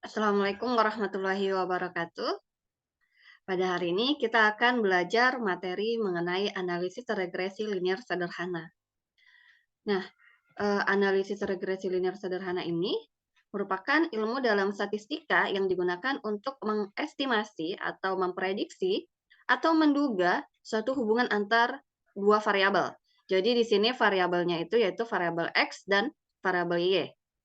Assalamualaikum warahmatullahi wabarakatuh. Pada hari ini kita akan belajar materi mengenai analisis regresi linear sederhana. Nah, analisis regresi linear sederhana ini merupakan ilmu dalam statistika yang digunakan untuk mengestimasi atau memprediksi atau menduga suatu hubungan antar dua variabel. Jadi di sini variabelnya itu yaitu variabel X dan variabel Y,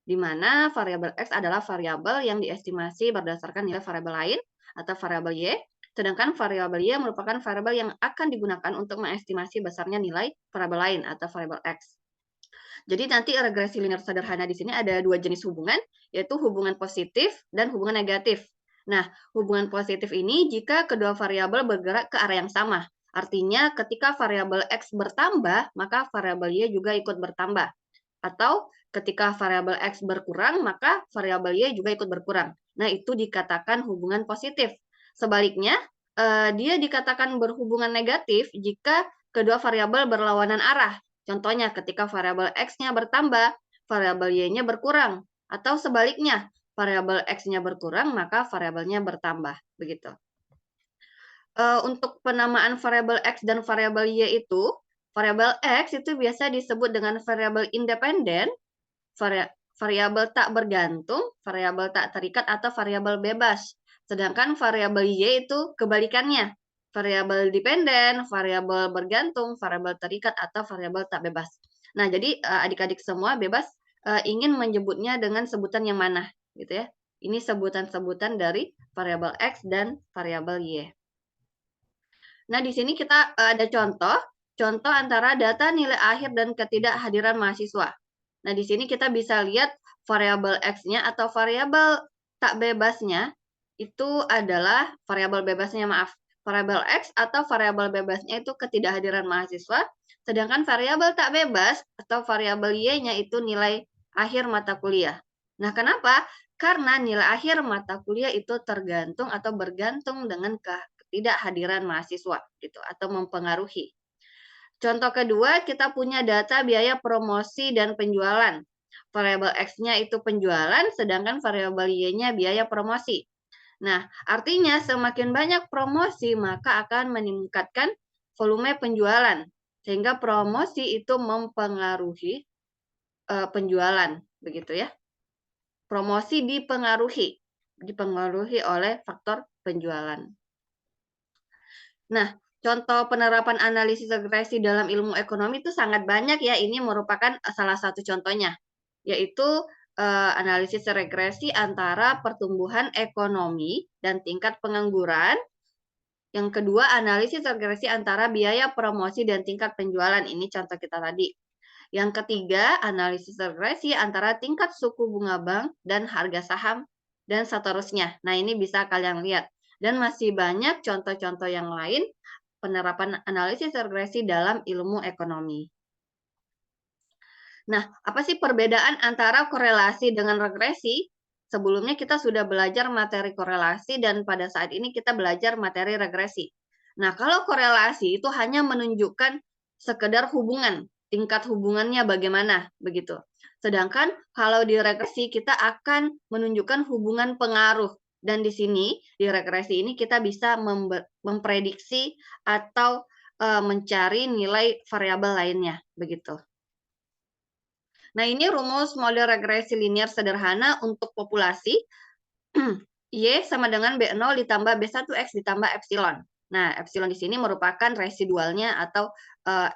di mana variabel X adalah variabel yang diestimasi berdasarkan nilai variabel lain atau variabel Y, sedangkan variabel Y merupakan variabel yang akan digunakan untuk mengestimasi besarnya nilai variabel lain atau variabel X. Jadi nanti regresi linear sederhana di sini ada dua jenis hubungan, yaitu hubungan positif dan hubungan negatif. Nah, hubungan positif ini jika kedua variabel bergerak ke arah yang sama. Artinya ketika variabel X bertambah, maka variabel Y juga ikut bertambah. Atau ketika variabel X berkurang, maka variabel Y juga ikut berkurang. Nah, itu dikatakan hubungan positif. Sebaliknya, dia dikatakan berhubungan negatif jika kedua variabel berlawanan arah. Contohnya ketika variabel X-nya bertambah, variabel Y-nya berkurang. Atau sebaliknya, variabel X-nya berkurang, maka variabelnya bertambah. Begitu. Untuk penamaan variabel X dan variabel Y itu, variabel X itu biasa disebut dengan variabel independen, variabel tak bergantung, variabel tak terikat, atau variabel bebas. Sedangkan variabel Y itu kebalikannya, variabel dependen, variabel bergantung, variabel terikat, atau variabel tak bebas. Nah, jadi adik-adik semua bebas ingin menyebutnya dengan sebutan yang mana, gitu ya. Ini sebutan-sebutan dari variabel X dan variabel Y. Nah, di sini kita ada contoh antara data nilai akhir dan ketidakhadiran mahasiswa. Nah, di sini kita bisa lihat variabel X-nya atau variabel tak bebasnya itu adalah variabel bebasnya, maaf. Variabel X atau variabel bebasnya itu ketidakhadiran mahasiswa, sedangkan variabel tak bebas atau variabel Y-nya itu nilai akhir mata kuliah. Nah, kenapa? Karena nilai akhir mata kuliah itu tergantung atau bergantung dengan ketidakhadiran mahasiswa gitu atau mempengaruhi. Contoh kedua, kita punya data biaya promosi dan penjualan. Variabel X-nya itu penjualan, sedangkan variabel Y-nya biaya promosi. Nah, artinya semakin banyak promosi, maka akan meningkatkan volume penjualan. Sehingga promosi itu mempengaruhi penjualan, begitu ya. Promosi dipengaruhi oleh faktor penjualan. Nah, contoh penerapan analisis regresi dalam ilmu ekonomi itu sangat banyak ya. Ini merupakan salah satu contohnya, yaitu analisis regresi antara pertumbuhan ekonomi dan tingkat pengangguran. Yang kedua, analisis regresi antara biaya promosi dan tingkat penjualan. Ini contoh kita tadi. Yang ketiga, analisis regresi antara tingkat suku bunga bank dan harga saham, dan seterusnya. Nah, ini bisa kalian lihat. Dan masih banyak contoh-contoh yang lain penerapan analisis regresi dalam ilmu ekonomi. Nah, apa sih perbedaan antara korelasi dengan regresi? Sebelumnya kita sudah belajar materi korelasi dan pada saat ini kita belajar materi regresi. Nah, kalau korelasi itu hanya menunjukkan sekedar hubungan, tingkat hubungannya bagaimana, begitu. Sedangkan kalau di regresi kita akan menunjukkan hubungan pengaruh. Dan di sini, di regresi ini kita bisa memprediksi atau mencari nilai variabel lainnya, begitu. Nah, ini rumus model regresi linear sederhana untuk populasi. Y sama dengan B0 ditambah B1X ditambah epsilon. Nah, epsilon di sini merupakan residualnya atau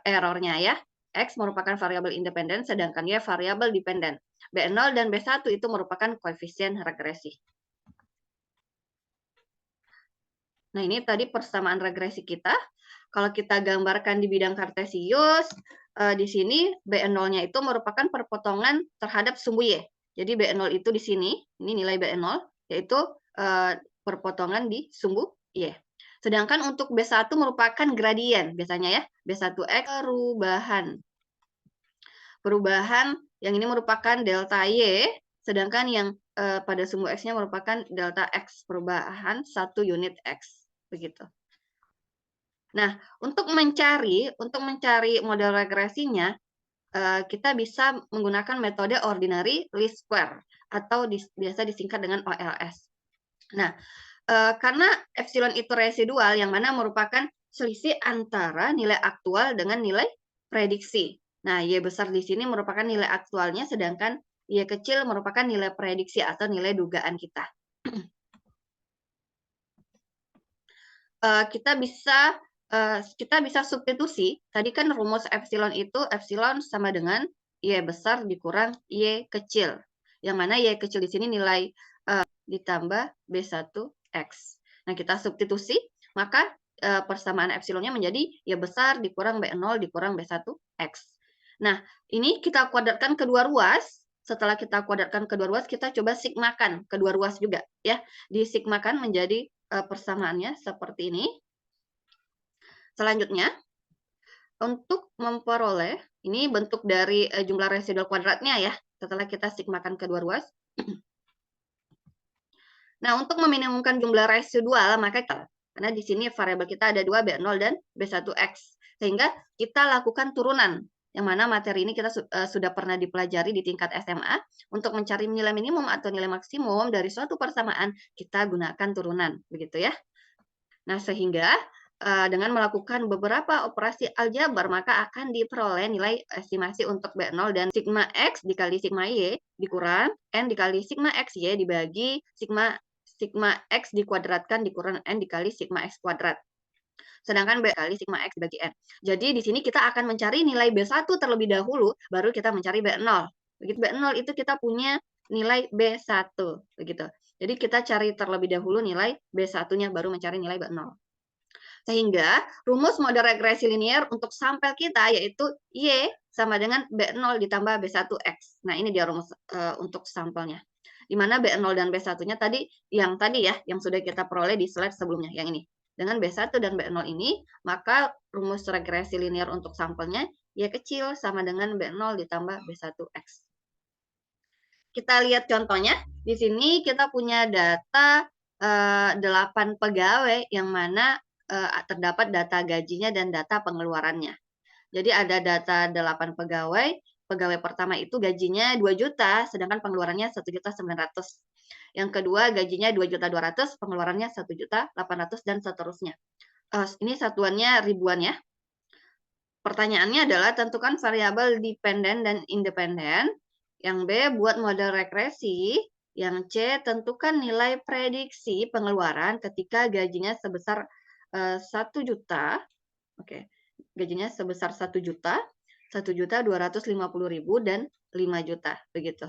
errornya ya. X merupakan variabel independen, sedangkan Y variabel dependen. B0 dan B1 itu merupakan koefisien regresi. Nah, ini tadi persamaan regresi kita. Kalau kita gambarkan di bidang kartesius, di sini B0-nya itu merupakan perpotongan terhadap sumbu Y. Jadi B0 itu di sini, ini nilai B0, yaitu perpotongan di sumbu Y. Sedangkan untuk B1 merupakan gradien, biasanya ya, B1X perubahan. Perubahan yang ini merupakan delta Y, sedangkan yang pada sumbu X-nya merupakan delta X, perubahan 1 unit X. Begitu. Nah, untuk mencari model regresinya, kita bisa menggunakan metode ordinary least square atau biasa disingkat dengan OLS. Nah, karena epsilon itu residual yang mana merupakan selisih antara nilai aktual dengan nilai prediksi. Nah, Y besar di sini merupakan nilai aktualnya, sedangkan Y kecil merupakan nilai prediksi atau nilai dugaan kita. Kita bisa substitusi. Tadi kan rumus epsilon itu epsilon sama dengan Y besar dikurang Y kecil. Yang mana Y kecil di sini nilai ditambah B1X. Nah, kita substitusi, maka persamaan epsilonnya menjadi Y besar dikurang B0 dikurang B1X. Nah, ini kita kuadratkan kedua ruas. Setelah kita kuadratkan kedua ruas, kita coba sigmakan kedua ruas juga, ya. Disigmakan menjadi persamaannya seperti ini. Selanjutnya, untuk memperoleh, ini bentuk dari jumlah residual kuadratnya ya, setelah kita sigmakan kedua ruas. Nah, untuk meminimumkan jumlah residual, maka karena di sini variabel kita ada 2, B0 dan B1X. Sehingga kita lakukan turunan, yang mana materi ini kita sudah pernah dipelajari di tingkat SMA. Untuk mencari nilai minimum atau nilai maksimum dari suatu persamaan, kita gunakan turunan, begitu ya. Nah, sehingga dengan melakukan beberapa operasi aljabar, maka akan diperoleh nilai estimasi untuk B0 dan sigma X dikali sigma Y dikurang N dikali sigma X Y dibagi sigma X dikuadratkan dikurang N dikali sigma X kuadrat. Sedangkan B kali sigma X dibagi N. Jadi di sini kita akan mencari nilai B1 terlebih dahulu, baru kita mencari B0. Begitu B0 itu kita punya nilai B1. Begitu. Jadi kita cari terlebih dahulu nilai B1-nya, baru mencari nilai B0. Sehingga rumus model regresi linear untuk sampel kita yaitu Y sama dengan B0 ditambah B1X. Nah, ini dia rumus untuk sampelnya. Di mana B0 dan B1-nya tadi yang sudah kita peroleh di slide sebelumnya, yang ini. Dengan B1 dan B0 ini, maka rumus regresi linear untuk sampelnya Y kecil sama dengan B0 ditambah B1X. Kita lihat contohnya. Di sini kita punya data 8 pegawai yang mana terdapat data gajinya dan data pengeluarannya. Jadi ada data 8 pegawai. Pegawai pertama itu gajinya 2 juta, sedangkan pengeluarannya 1.900.000. Yang kedua gajinya 2.200.000, pengeluarannya 1.800.000 dan seterusnya. Ini satuannya ribuan ya. Pertanyaannya adalah tentukan variabel dependen dan independen. Yang B buat model regresi. Yang C tentukan nilai prediksi pengeluaran ketika gajinya sebesar 1 juta. Oke. Gajinya sebesar 1 juta, 1.250.000 dan 5 juta, begitu.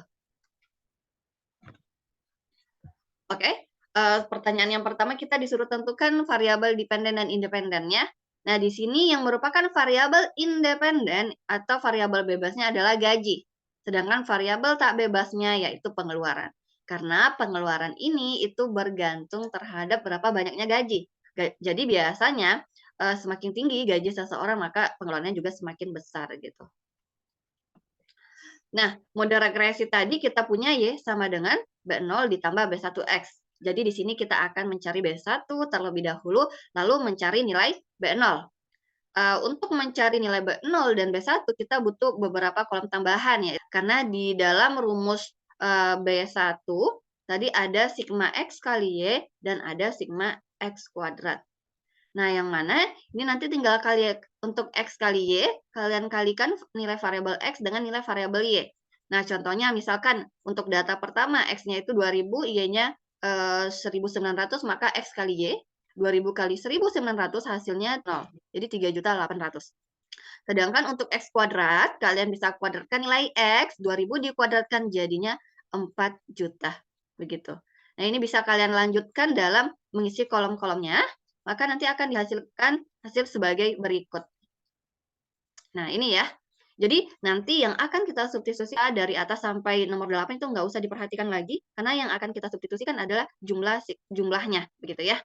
Oke. Pertanyaan yang pertama kita disuruh tentukan variabel dependen dan independennya. Nah, di sini yang merupakan variabel independen atau variabel bebasnya adalah gaji. Sedangkan variabel tak bebasnya yaitu pengeluaran. Karena pengeluaran ini itu bergantung terhadap berapa banyaknya gaji. Jadi biasanya semakin tinggi gaji seseorang, maka pengeluarannya juga semakin besar gitu. Nah, model regresi tadi kita punya Y sama dengan B0 ditambah B1X. Jadi di sini kita akan mencari B1 terlebih dahulu, lalu mencari nilai B0. Untuk mencari nilai B0 dan B1 kita butuh beberapa kolom tambahan ya. Karena di dalam rumus B1 tadi ada sigma X kali Y dan ada sigma X kuadrat. Nah, yang mana ini nanti tinggal untuk X kali Y, kalian kalikan nilai variabel X dengan nilai variabel Y. Nah, contohnya misalkan untuk data pertama X-nya itu 2000, Y-nya 1900, maka X kali Y, 2000 kali 1900 hasilnya 0. Jadi 3.800.000. Sedangkan untuk X kuadrat, kalian bisa kuadratkan nilai X, 2000 dikuadratkan jadinya 4 juta. Begitu. Nah, ini bisa kalian lanjutkan dalam mengisi kolom-kolomnya. Maka nanti akan dihasilkan hasil sebagai berikut. Nah, ini ya. Jadi, nanti yang akan kita substitusi dari atas sampai nomor 8 itu nggak usah diperhatikan lagi, karena yang akan kita substitusikan adalah jumlahnya, begitu ya.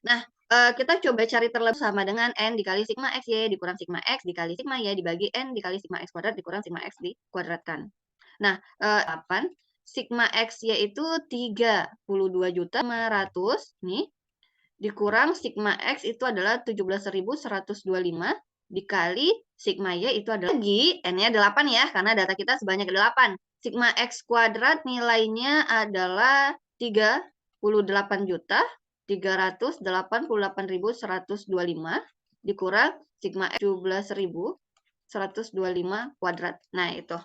Nah, kita coba cari terlebih sama dengan N dikali sigma X Y dikurang sigma X dikali sigma Y dibagi N dikali sigma X kuadrat dikurang sigma X dikuadratkan. Nah, 8, sigma X Y itu 32.500.000, nih, dikurang sigma X itu adalah 17.125 dikali sigma Y itu adalah lagi N-nya 8 ya, karena data kita sebanyak 8. sigma X kuadrat nilainya adalah 38.388.125 dikurang sigma X 17.125 kuadrat. Nah, itu.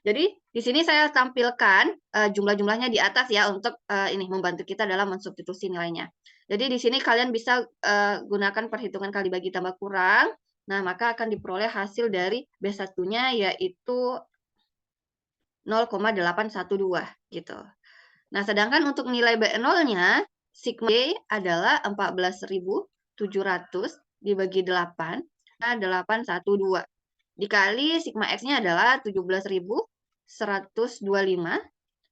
Jadi di sini saya tampilkan jumlah-jumlahnya di atas ya untuk ini membantu kita dalam mensubstitusi nilainya. Jadi di sini kalian bisa gunakan perhitungan kali bagi tambah kurang. Nah, maka akan diperoleh hasil dari B1-nya yaitu 0,812 gitu. Nah, sedangkan untuk nilai B0-nya sigma Y adalah 14.700 dibagi 8, nah 812 dikali sigma X-nya adalah 17.125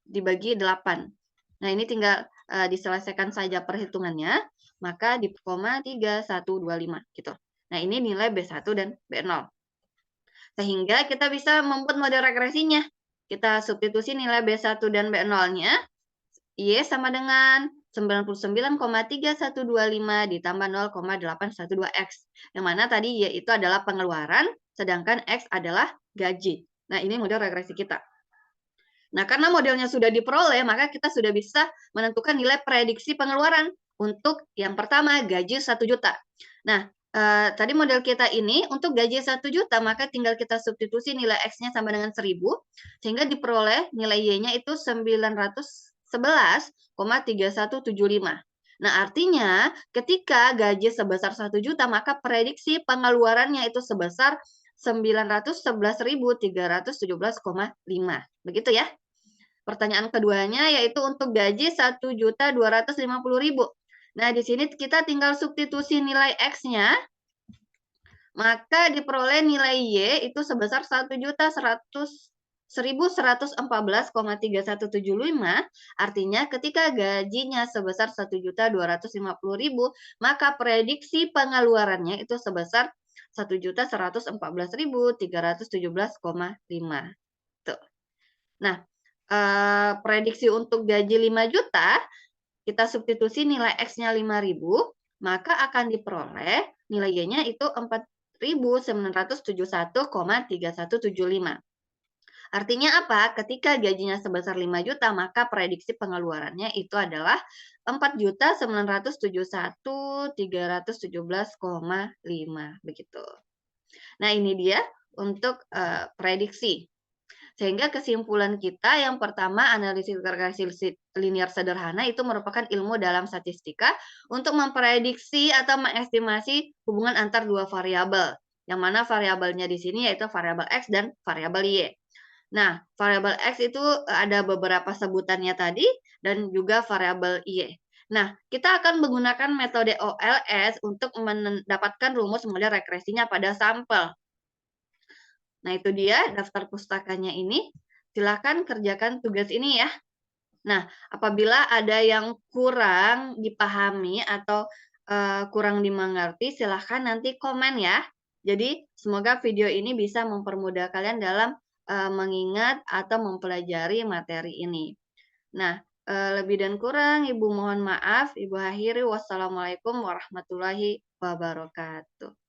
dibagi 8. Nah, ini tinggal diselesaikan saja perhitungannya, maka di 0,3125 gitu. Nah, ini nilai B1 dan B0. Sehingga kita bisa membuat model regresinya. Kita substitusi nilai B1 dan B0-nya, Y sama dengan 99,3125 ditambah 0,812X. Yang mana tadi Y itu adalah pengeluaran, sedangkan X adalah gaji. Nah, ini model regresi kita. Nah, karena modelnya sudah diperoleh, maka kita sudah bisa menentukan nilai prediksi pengeluaran untuk yang pertama, gaji 1 juta. Nah, tadi model kita ini untuk gaji 1 juta, maka tinggal kita substitusi nilai X-nya sama dengan 1000, sehingga diperoleh nilai Y-nya itu 911,3175. Nah, artinya ketika gaji sebesar 1 juta, maka prediksi pengeluarannya itu sebesar 911.317,5. Begitu ya. Pertanyaan keduanya yaitu untuk gaji 1.250.000. Nah, di sini kita tinggal substitusi nilai X-nya, maka diperoleh nilai Y itu sebesar 1.114,3175. Artinya ketika gajinya sebesar 1.250.000, maka prediksi pengeluarannya itu sebesar 1.114.317,5. Tuh. Nah, prediksi untuk gaji 5 juta, kita substitusi nilai X-nya 5.000, maka akan diperoleh nilai Y-nya itu 4.971,3175. Artinya apa? Ketika gajinya sebesar 5 juta, maka prediksi pengeluarannya itu adalah 4.971.317,5. Begitu. Nah, ini dia untuk prediksi. Sehingga kesimpulan kita yang pertama, analisis regresi linear sederhana itu merupakan ilmu dalam statistika untuk memprediksi atau mengestimasi hubungan antar dua variabel. Yang mana variabelnya di sini yaitu variabel X dan variabel Y. Nah, variabel X itu ada beberapa sebutannya tadi dan juga variabel Y. Nah, kita akan menggunakan metode OLS untuk mendapatkan rumus model regresinya pada sampel. Nah, itu dia daftar pustakanya ini. Silakan kerjakan tugas ini ya. Nah, apabila ada yang kurang dipahami atau kurang dimengerti, silahkan nanti komen ya. Jadi, semoga video ini bisa mempermudah kalian dalam mengingat atau mempelajari materi ini. Nah, lebih dan kurang Ibu mohon maaf. Ibu akhiri, wassalamualaikum warahmatullahi wabarakatuh.